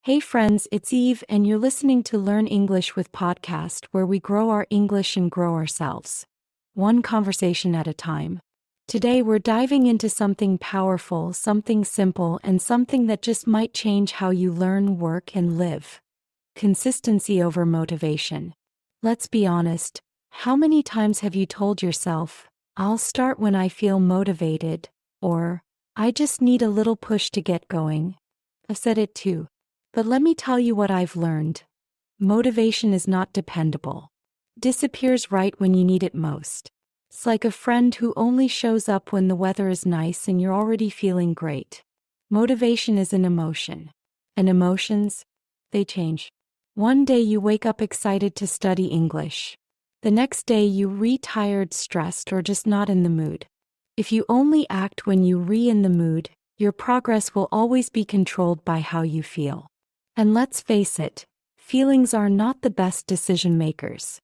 Hey friends, it's Eve, and you're listening to Learn English with Podcast, where we grow our English and grow ourselves, one conversation at a time. Today we're diving into something powerful, something simple, and something that just might change how you learn, work, and live. Consistency over motivation. Let's be honest, how many times have you told yourself, I'll start when I feel motivated, or I just need a little push to get going? I've said it too. But let me tell you what I've learned. Motivation is not dependable. Disappears right when you need it most. It's like a friend who only shows up when the weather is nice and you're already feeling great. Motivation is an emotion. And emotions, they change. One day you wake up excited to study English. The next day you're tired, stressed, or just not in the mood. If you only act when you're in the mood, your progress will always be controlled by how you feel. And let's face it, feelings are not the best decision makers.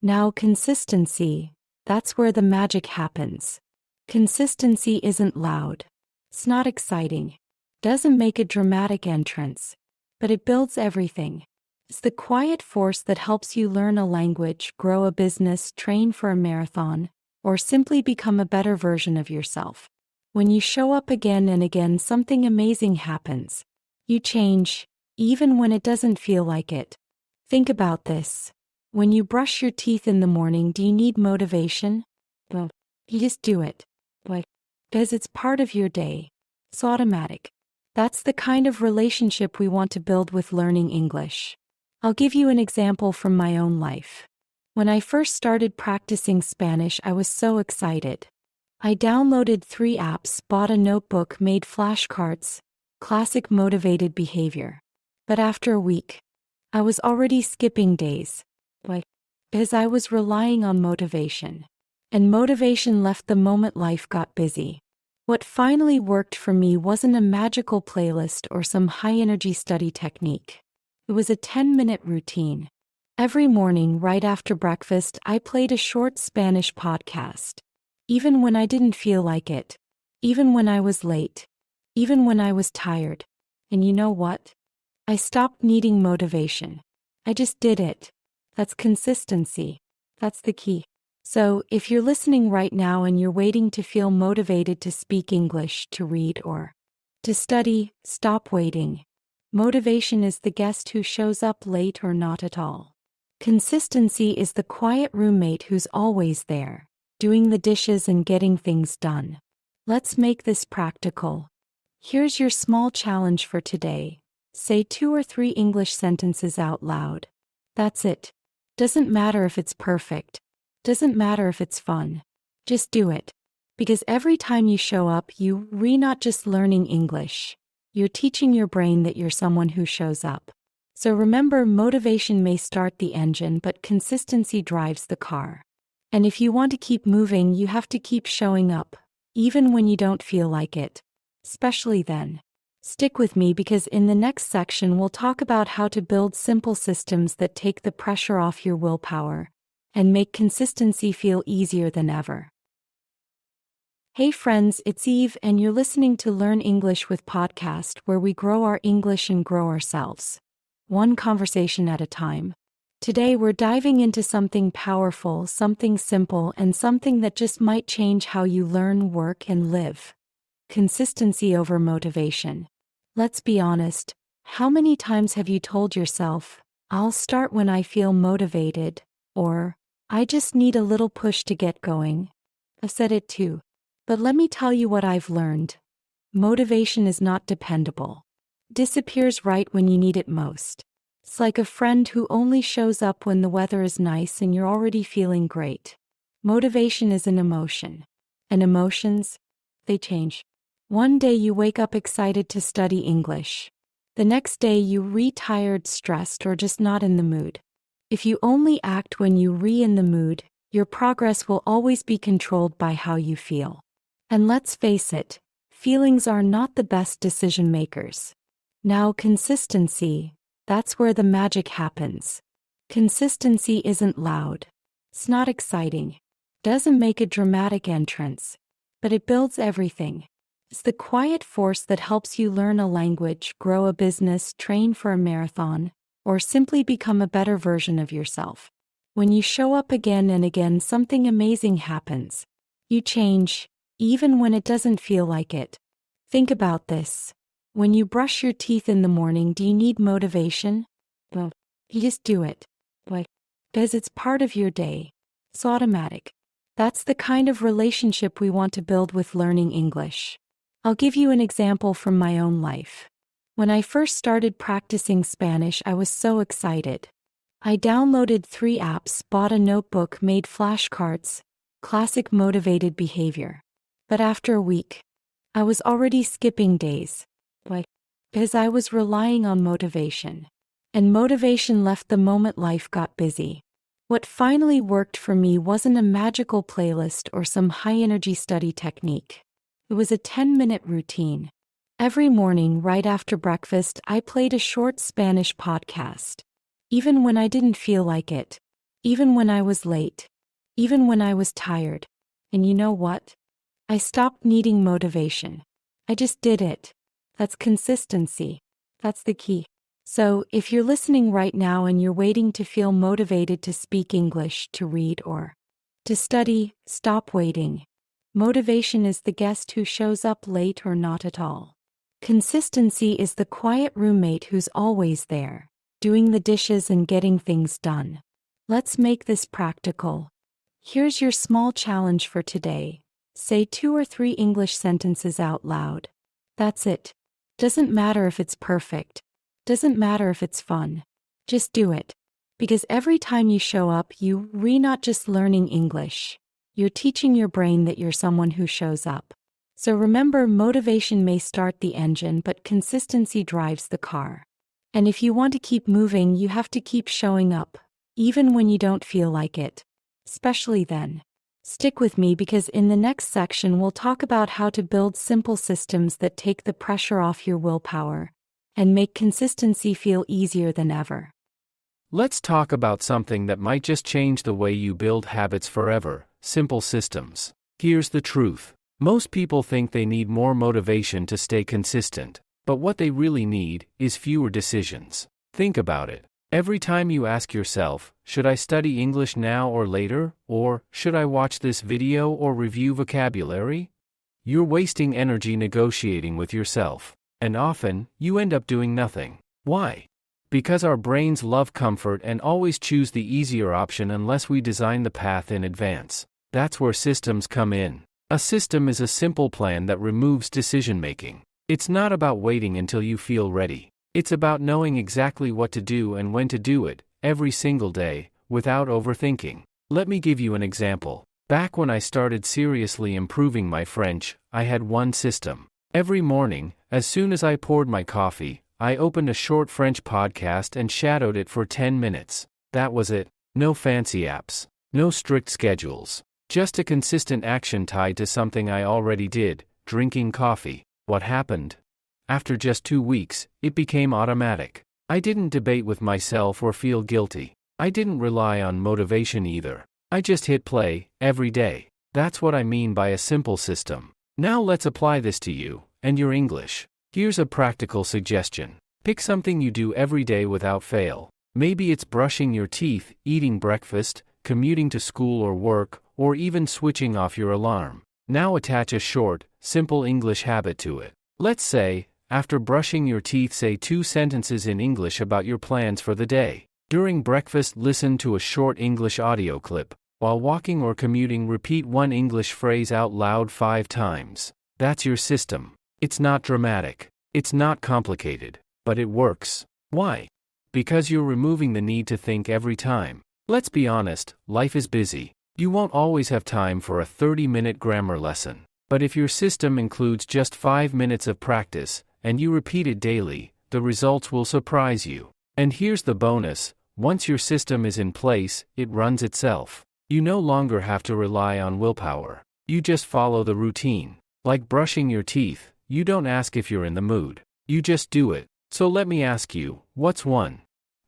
Now, consistency, that's where the magic happens. Consistency isn't loud. It's not exciting. Doesn't make a dramatic entrance. But it builds everything. It's the quiet force that helps you learn a language, grow a business, train for a marathon, or simply become a better version of yourself. When you show up again and again, something amazing happens. You change. Even when it doesn't feel like it. Think about this. When you brush your teeth in the morning, do you need motivation? Well, you just do it. Why? Because it's part of your day. It's automatic. That's the kind of relationship we want to build with learning English. I'll give you an example from my own life. When I first started practicing Spanish, I was so excited. I downloaded 3 apps, bought a notebook, made flashcards. Classic motivated behavior. But after a week, I was already skipping days. Why? Because I was relying on motivation. And motivation left the moment life got busy. What finally worked for me wasn't a magical playlist or some high-energy study technique. It was a 10-minute routine. Every morning, right after breakfast, I played a short Spanish podcast. Even when I didn't feel like it. Even when I was late. Even when I was tired. And you know what? I stopped needing motivation. I just did it. That's consistency. That's the key. So, if you're listening right now and you're waiting to feel motivated to speak English, to read, or to study, stop waiting. Motivation is the guest who shows up late or not at all. Consistency is the quiet roommate who's always there, doing the dishes and getting things done. Let's make this practical. Here's your small challenge for today. Say 2 or 3 English sentences out loud. That's it. Doesn't matter if it's perfect. Doesn't matter if it's fun. Just do it. Because every time you show up, you're not just learning English. You're teaching your brain that you're someone who shows up. So remember, motivation may start the engine, but consistency drives the car. And if you want to keep moving, you have to keep showing up, even when you don't feel like it. Especially then. Stick with me because in the next section we'll talk about how to build simple systems that take the pressure off your willpower and make consistency feel easier than ever. Hey friends, it's Eve, and you're listening to Learn English with Podcast, where we grow our English and grow ourselves, one conversation at a time. Today we're diving into something powerful, something simple, and something that just might change how you learn, work, and live. Consistency over motivation. Let's be honest, how many times have you told yourself, I'll start when I feel motivated, or I just need a little push to get going? I've said it too. But let me tell you what I've learned. Motivation is not dependable. Disappears right when you need it most. It's like a friend who only shows up when the weather is nice and you're already feeling great. Motivation is an emotion. And emotions, they change. One day you wake up excited to study English. The next day you're tired, stressed, or just not in the mood. If you only act when you're in the mood, your progress will always be controlled by how you feel. And let's face it, feelings are not the best decision makers. Now, consistency, that's where the magic happens. Consistency isn't loud. It's not exciting. Doesn't make a dramatic entrance. But it builds everything. It's the quiet force that helps you learn a language, grow a business, train for a marathon, or simply become a better version of yourself. When you show up again and again, something amazing happens. You change, even when it doesn't feel like it. Think about this. When you brush your teeth in the morning, do you need motivation? Well, you just do it. Why? Because it's part of your day. It's automatic. That's the kind of relationship we want to build with learning English. I'll give you an example from my own life. When I first started practicing Spanish, I was so excited. I downloaded 3 apps, bought a notebook, made flashcards, classic motivated behavior. But after a week, I was already skipping days. Why? Because I was relying on motivation. And motivation left the moment life got busy. What finally worked for me wasn't a magical playlist or some high-energy study technique. It was a 10-minute routine. Every morning, right after breakfast, I played a short Spanish podcast. Even when I didn't feel like it. Even when I was late. Even when I was tired. And you know what? I stopped needing motivation. I just did it. That's consistency. That's the key. So, if you're listening right now and you're waiting to feel motivated to speak English, to read, or to study, stop waiting. Motivation is the guest who shows up late or not at all. Consistency is the quiet roommate who's always there, doing the dishes and getting things done. Let's make this practical. Here's your small challenge for today. Say 2 or 3 English sentences out loud. That's it. Doesn't matter if it's perfect. Doesn't matter if it's fun. Just do it. Because every time you show up, you're not just learning English. You're teaching your brain that you're someone who shows up. So remember, motivation may start the engine, but consistency drives the car. And if you want to keep moving, you have to keep showing up, even when you don't feel like it. Especially then. Stick with me because in the next section we'll talk about how to build simple systems that take the pressure off your willpower and make consistency feel easier than ever. Let's talk about something that might just change the way you build habits forever: simple systems. Here's the truth. Most people think they need more motivation to stay consistent, but what they really need is fewer decisions. Think about it. Every time you ask yourself, should I study English now or later, or should I watch this video or review vocabulary? You're wasting energy negotiating with yourself. And often, you end up doing nothing. Why? Because our brains love comfort and always choose the easier option unless we design the path in advance. That's where systems come in. A system is a simple plan that removes decision-making. It's not about waiting until you feel ready. It's about knowing exactly what to do and when to do it, every single day, without overthinking. Let me give you an example. Back when I started seriously improving my French, I had one system. Every morning, as soon as I poured my coffee, I opened a short French podcast and shadowed it for 10 minutes. That was it. No fancy apps. No strict schedules. Just a consistent action tied to something I already did, drinking coffee. What happened? After just 2 weeks, it became automatic. I didn't debate with myself or feel guilty. I didn't rely on motivation either. I just hit play, every day. That's what I mean by a simple system. Now let's apply this to you and your English. Here's a practical suggestion. Pick something you do every day without fail. Maybe it's brushing your teeth, eating breakfast, commuting to school or work, or even switching off your alarm. Now attach a short, simple English habit to it. Let's say, after brushing your teeth, say 2 sentences in English about your plans for the day. During breakfast, listen to a short English audio clip. While walking or commuting, repeat one English phrase out loud 5 times. That's your system. It's not dramatic. It's not complicated. But it works. Why? Because you're removing the need to think every time. Let's be honest, life is busy. You won't always have time for a 30-minute grammar lesson. But if your system includes just 5 minutes of practice, and you repeat it daily, the results will surprise you. And here's the bonus: once your system is in place, it runs itself. You no longer have to rely on willpower. You just follow the routine. Like brushing your teeth, you don't ask if you're in the mood. You just do it. So let me ask you, what's one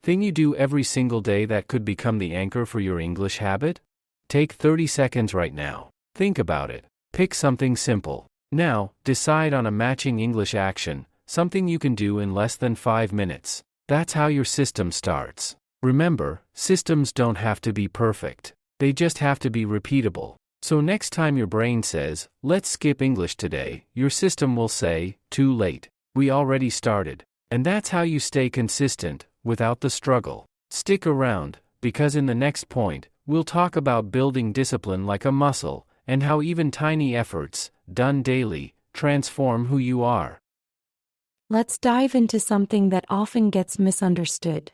thing you do every single day that could become the anchor for your English habit? Take 30 seconds right now. Think about it. Pick something simple. Now, decide on a matching English action, something you can do in less than 5 minutes. That's how your system starts. Remember, systems don't have to be perfect. They just have to be repeatable. So next time your brain says, let's skip English today, your system will say, too late. We already started. And that's how you stay consistent, without the struggle. Stick around, because in the next point, we'll talk about building discipline like a muscle, and how even tiny efforts, done daily, transform who you are. Let's dive into something that often gets misunderstood: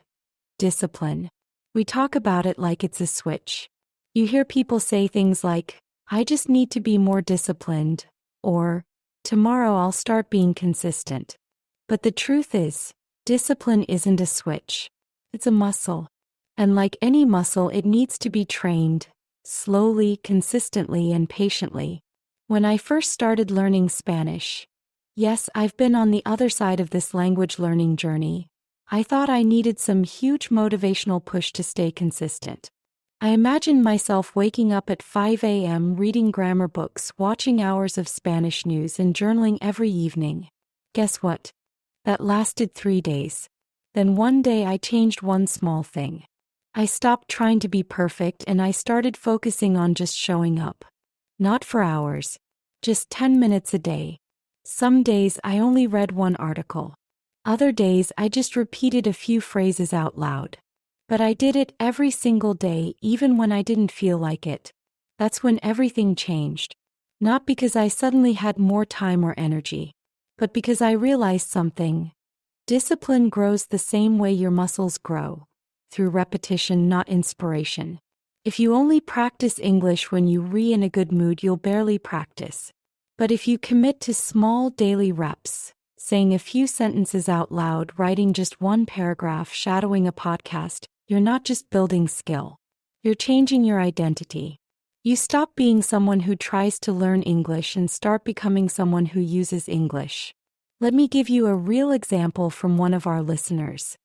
discipline. We talk about it like it's a switch. You hear people say things like, I just need to be more disciplined, or, tomorrow I'll start being consistent. But the truth is, discipline isn't a switch. It's a muscle. And like any muscle, it needs to be trained, slowly, consistently, and patiently. When I first started learning Spanish, yes, I've been on the other side of this language learning journey, I thought I needed some huge motivational push to stay consistent. I imagined myself waking up at 5 a.m., reading grammar books, watching hours of Spanish news, and journaling every evening. Guess what? That lasted 3 days. Then one day I changed one small thing. I stopped trying to be perfect and I started focusing on just showing up. Not for hours, just 10 minutes a day. Some days I only read one article. Other days I just repeated a few phrases out loud. But I did it every single day, even when I didn't feel like it. That's when everything changed. Not because I suddenly had more time or energy, but because I realized something. Discipline grows the same way your muscles grow, through repetition, not inspiration. If you only practice English when you're in a good mood, you'll barely practice. But if you commit to small daily reps, saying a few sentences out loud, writing just one paragraph, shadowing a podcast, you're not just building skill. You're changing your identity. You stop being someone who tries to learn English and start becoming someone who uses English. Let me give you a real example from one of our listeners.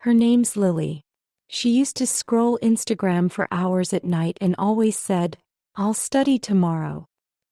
Her name's Lily. She used to scroll Instagram for hours at night and always said, I'll study tomorrow.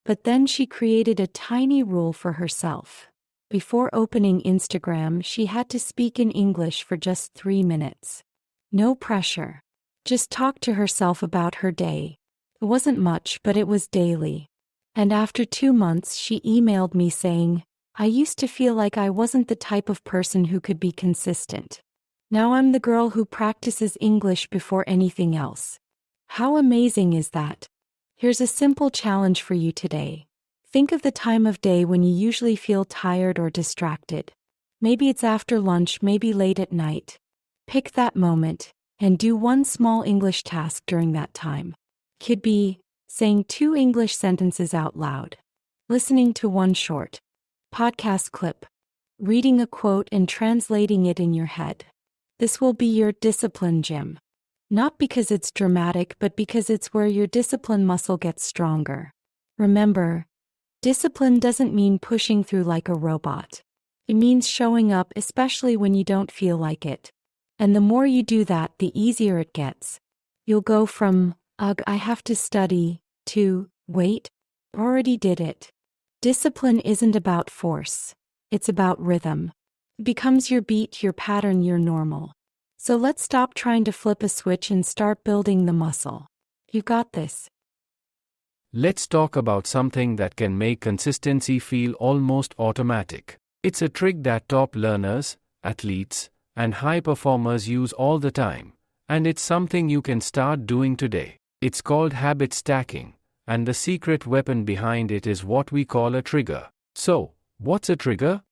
But then she created a tiny rule for herself. Before opening Instagram, she had to speak in English for just 3 minutes. No pressure. Just talk to herself about her day. It wasn't much, but it was daily. And after 2 months, she emailed me saying, I used to feel like I wasn't the type of person who could be consistent. Now I'm the girl who practices English before anything else. How amazing is that? Here's a simple challenge for you today. Think of the time of day when you usually feel tired or distracted. Maybe it's after lunch, maybe late at night. Pick that moment, and do one small English task during that time. Could be saying 2 English sentences out loud, listening to one short podcast clip, reading a quote and translating it in your head. This will be your discipline gym. Not because it's dramatic, but because it's where your discipline muscle gets stronger. Remember, discipline doesn't mean pushing through like a robot. It means showing up, especially when you don't feel like it. And the more you do that, the easier it gets. You'll go from, ugh, I have to study, to, wait, already did it. Discipline isn't about force. It's about rhythm. It becomes your beat, your pattern, your normal. So let's stop trying to flip a switch and start building the muscle. You got this. Let's talk about something that can make consistency feel almost automatic. It's a trick that top learners, athletes, and high performers use all the time, and it's something you can start doing today. It's called habit stacking, and the secret weapon behind it is what we call a trigger. So, what's a trigger?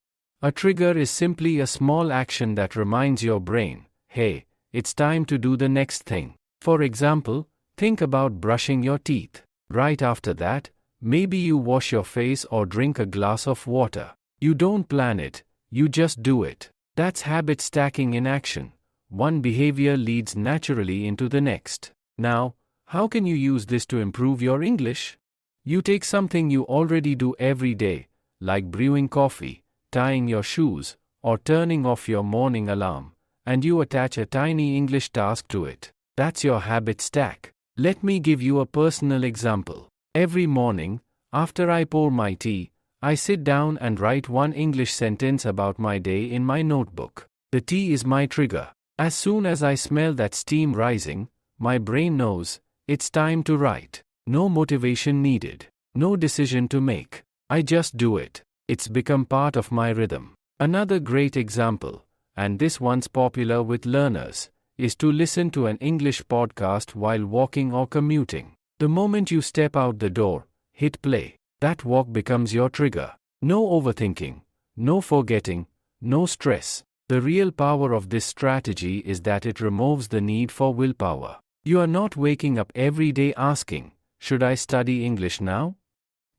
A trigger is simply a small action that reminds your brain, hey, it's time to do the next thing. For example, think about brushing your teeth. Right after that, maybe you wash your face or drink a glass of water. You don't plan it, you just do it. That's habit stacking in action. One behavior leads naturally into the next. Now, how can you use this to improve your English? You take something you already do every day, like brewing coffee, tying your shoes, or turning off your morning alarm, and you attach a tiny English task to it. That's your habit stack. Let me give you a personal example. Every morning, after I pour my tea, I sit down and write one English sentence about my day in my notebook. The tea is my trigger. As soon as I smell that steam rising, my brain knows it's time to write. No motivation needed. No decision to make. I just do it. It's become part of my rhythm. Another great example, and this one's popular with learners, is to listen to an English podcast while walking or commuting. The moment you step out the door, hit play. That walk becomes your trigger. No overthinking, no forgetting, no stress. The real power of this strategy is that it removes the need for willpower. You are not waking up every day asking, should I study English now?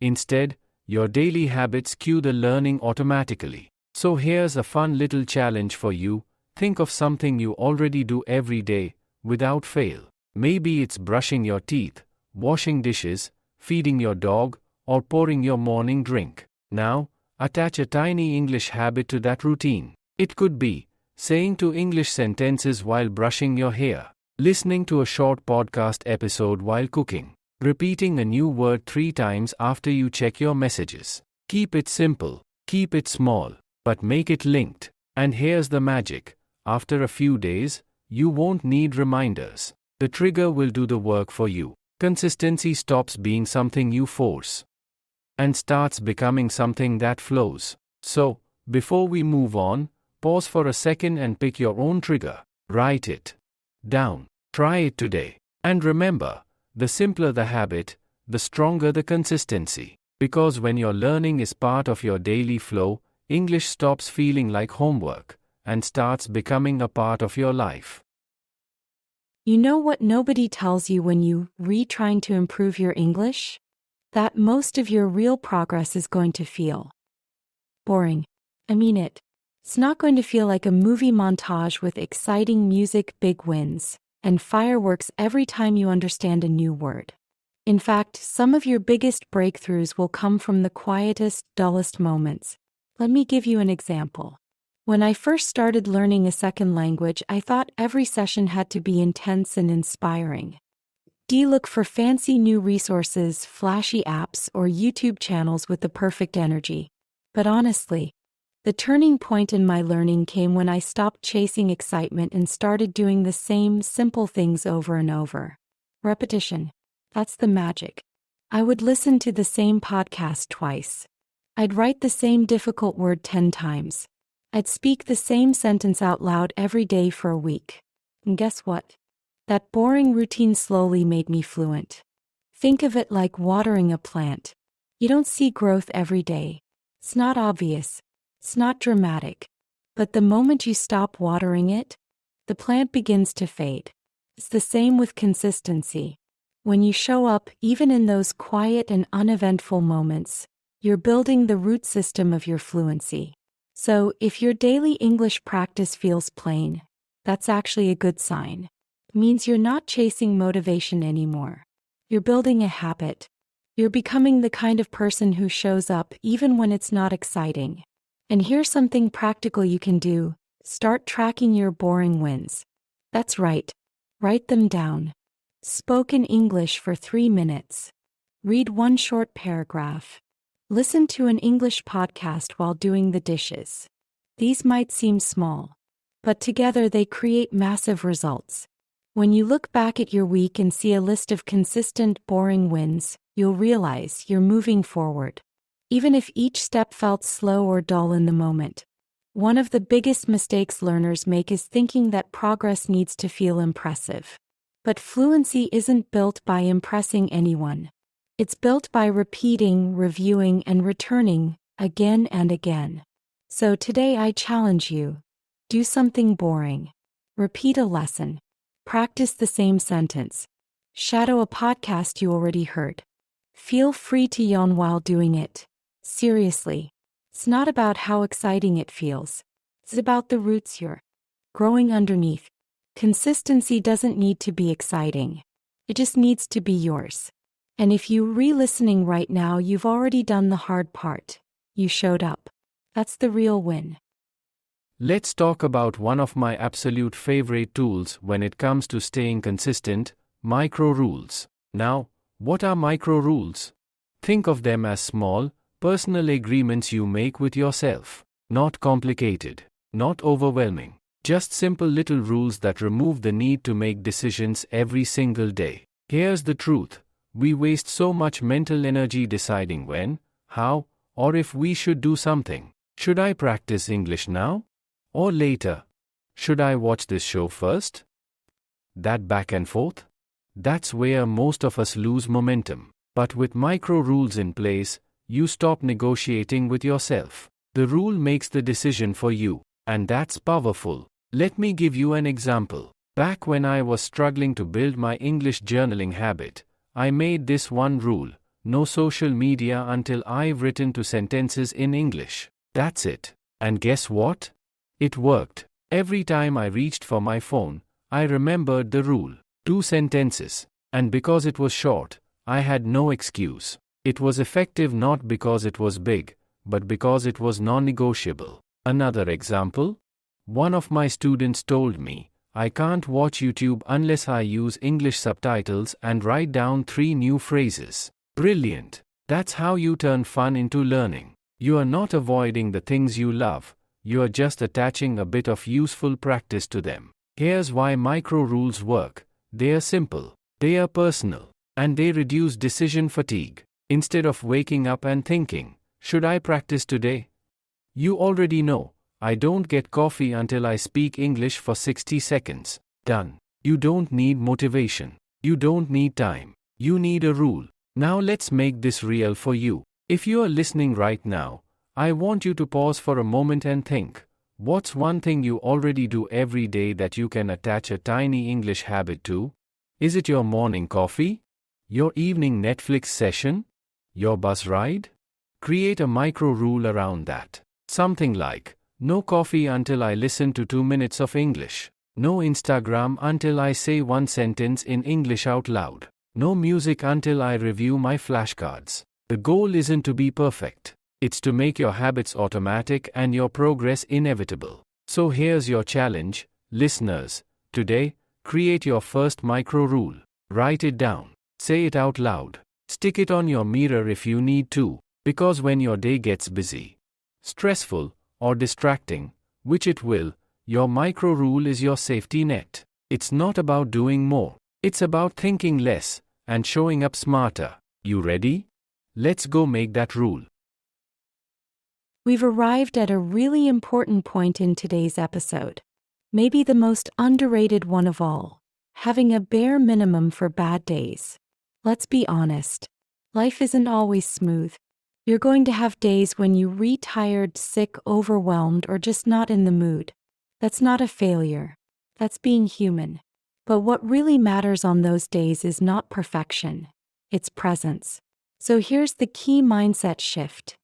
Instead, your daily habits cue the learning automatically. So here's a fun little challenge for you. Think of something you already do every day, without fail. Maybe it's brushing your teeth, washing dishes, feeding your dog, or pouring your morning drink. Now, attach a tiny English habit to that routine. It could be saying two English sentences while brushing your hair, listening to a short podcast episode while cooking, repeating a new word 3 times after you check your messages. Keep it simple, keep it small, but make it linked. And here's the magic. After a few days, you won't need reminders. The trigger will do the work for you. Consistency stops being something you force and starts becoming something that flows. So, before we move on, pause for a second and pick your own trigger. Write it down. Try it today. And remember, the simpler the habit, the stronger the consistency. Because when your learning is part of your daily flow, English stops feeling like homework and starts becoming a part of your life. You know what nobody tells you when you trying to improve your English? That most of your real progress is going to feel boring. I mean it. It's not going to feel like a movie montage with exciting music, big wins, and fireworks every time you understand a new word. In fact, some of your biggest breakthroughs will come from the quietest, dullest moments. Let me give you an example. When I first started learning a second language, I thought every session had to be intense and inspiring. Look for fancy new resources, flashy apps, or YouTube channels with the perfect energy. But honestly, the turning point in my learning came when I stopped chasing excitement and started doing the same simple things over and over. Repetition. That's the magic. I would listen to the same podcast twice. I'd write the same difficult word 10 times. I'd speak the same sentence out loud every day for a week. And guess what? That boring routine slowly made me fluent. Think of it like watering a plant. You don't see growth every day. It's not obvious. It's not dramatic. But the moment you stop watering it, the plant begins to fade. It's the same with consistency. When you show up, even in those quiet and uneventful moments, you're building the root system of your fluency. So, if your daily English practice feels plain, that's actually a good sign. It means you're not chasing motivation anymore. You're building a habit. You're becoming the kind of person who shows up even when it's not exciting. And here's something practical you can do. Start tracking your boring wins. That's right. Write them down. Spoken English for 3 minutes. Read one short paragraph. Listen to an English podcast while doing the dishes. These might seem small, but together they create massive results. When you look back at your week and see a list of consistent, boring wins, you'll realize you're moving forward. Even if each step felt slow or dull in the moment. One of the biggest mistakes learners make is thinking that progress needs to feel impressive. But fluency isn't built by impressing anyone. It's built by repeating, reviewing, and returning, again and again. So today I challenge you. Do something boring. Repeat a lesson. Practice the same sentence. Shadow a podcast you already heard. Feel free to yawn while doing it. Seriously. It's not about how exciting it feels. It's about the roots you're growing underneath. Consistency doesn't need to be exciting. It just needs to be yours. And if you're re-listening right now, you've already done the hard part. You showed up. That's the real win. Let's talk about one of my absolute favorite tools when it comes to staying consistent, micro rules. Now, what are micro rules? Think of them as small, Personal agreements you make with yourself. Not complicated, not overwhelming. Just simple little rules that remove the need to make decisions every single day. Here's the truth. We waste so much mental energy deciding when, how, or if we should do something. Should I practice English now? Or later? Should I watch this show first? That back and forth? That's where most of us lose momentum. But with micro rules in place, you stop negotiating with yourself. The rule makes the decision for you, and that's powerful. Let me give you an example. Back when I was struggling to build my English journaling habit, I made this one rule: no social media until I've written 2 sentences in English. That's it. And guess what? It worked. Every time I reached for my phone, I remembered the rule: 2 sentences. And because it was short, I had no excuse. It was effective not because it was big, but because it was non-negotiable. Another example? One of my students told me, I can't watch YouTube unless I use English subtitles and write down 3 new phrases. Brilliant. That's how you turn fun into learning. You are not avoiding the things you love, you are just attaching a bit of useful practice to them. Here's why micro rules work. They are simple, they are personal, and they reduce decision fatigue. Instead of waking up and thinking, should I practice today? You already know, I don't get coffee until I speak English for 60 seconds. Done. You don't need motivation. You don't need time. You need a rule. Now let's make this real for you. If you are listening right now, I want you to pause for a moment and think. What's one thing you already do every day that you can attach a tiny English habit to? Is it your morning coffee? Your evening Netflix session? Your bus ride? Create a micro rule around that. Something like, no coffee until I listen to 2 minutes of English. No Instagram until I say 1 sentence in English out loud. No music until I review my flashcards. The goal isn't to be perfect. It's to make your habits automatic and your progress inevitable. So here's your challenge, listeners. Today, create your first micro rule. Write it down. Say it out loud. Stick it on your mirror if you need to, because when your day gets busy, stressful, or distracting, which it will, your micro rule is your safety net. It's not about doing more. It's about thinking less and showing up smarter. You ready? Let's go make that rule. We've arrived at a really important point in today's episode. Maybe the most underrated one of all: having a bare minimum for bad days. Let's be honest. Life isn't always smooth. You're going to have days when you're tired, sick, overwhelmed, or just not in the mood. That's not a failure. That's being human. But what really matters on those days is not perfection. It's presence. So here's the key mindset shift.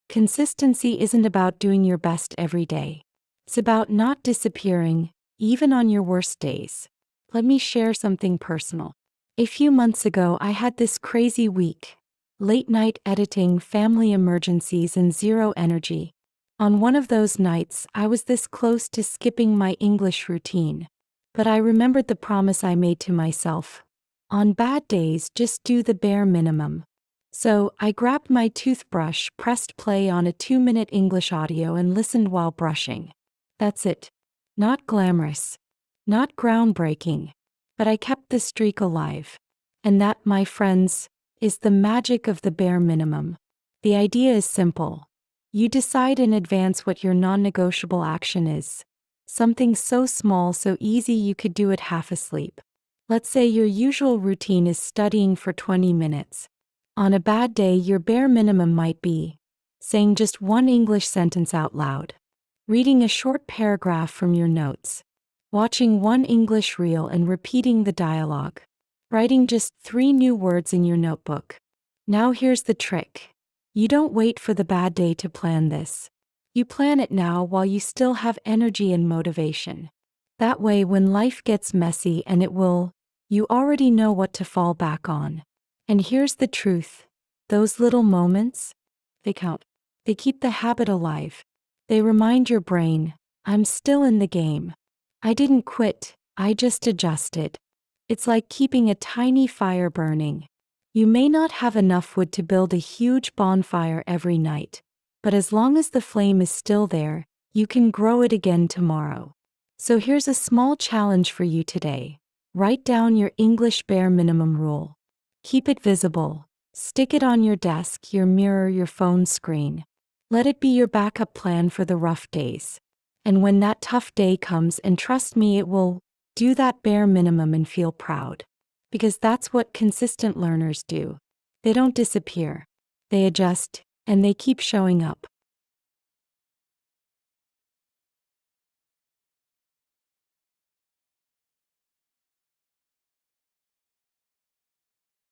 Consistency isn't about doing your best every day. It's about not disappearing, even on your worst days. Let me share something personal. A few months ago, I had this crazy week. Late night editing, family emergencies, and zero energy. On one of those nights, I was this close to skipping my English routine. But I remembered the promise I made to myself. On bad days, just do the bare minimum. So, I grabbed my toothbrush, pressed play on a 2-minute English audio, and listened while brushing. That's it. Not glamorous. Not groundbreaking. But I kept the streak alive. And that, my friends, is the magic of the bare minimum. The idea is simple. You decide in advance what your non-negotiable action is. Something so small, so easy you could do it half asleep. Let's say your usual routine is studying for 20 minutes. On a bad day, your bare minimum might be saying just 1 English sentence out loud, reading a short paragraph from your notes, watching 1 English reel and repeating the dialogue, writing just 3 new words in your notebook. Now here's the trick. You don't wait for the bad day to plan this. You plan it now while you still have energy and motivation. That way, when life gets messy, and it will, you already know what to fall back on. And here's the truth. Those little moments, they count. They keep the habit alive. They remind your brain, I'm still in the game. I didn't quit, I just adjusted. It's like keeping a tiny fire burning. You may not have enough wood to build a huge bonfire every night, but as long as the flame is still there, you can grow it again tomorrow. So here's a small challenge for you today. Write down your English bare minimum rule. Keep it visible. Stick it on your desk, your mirror, your phone screen. Let it be your backup plan for the rough days. And when that tough day comes, and trust me, it will, do that bare minimum and feel proud. Because that's what consistent learners do. They don't disappear. They adjust, and they keep showing up.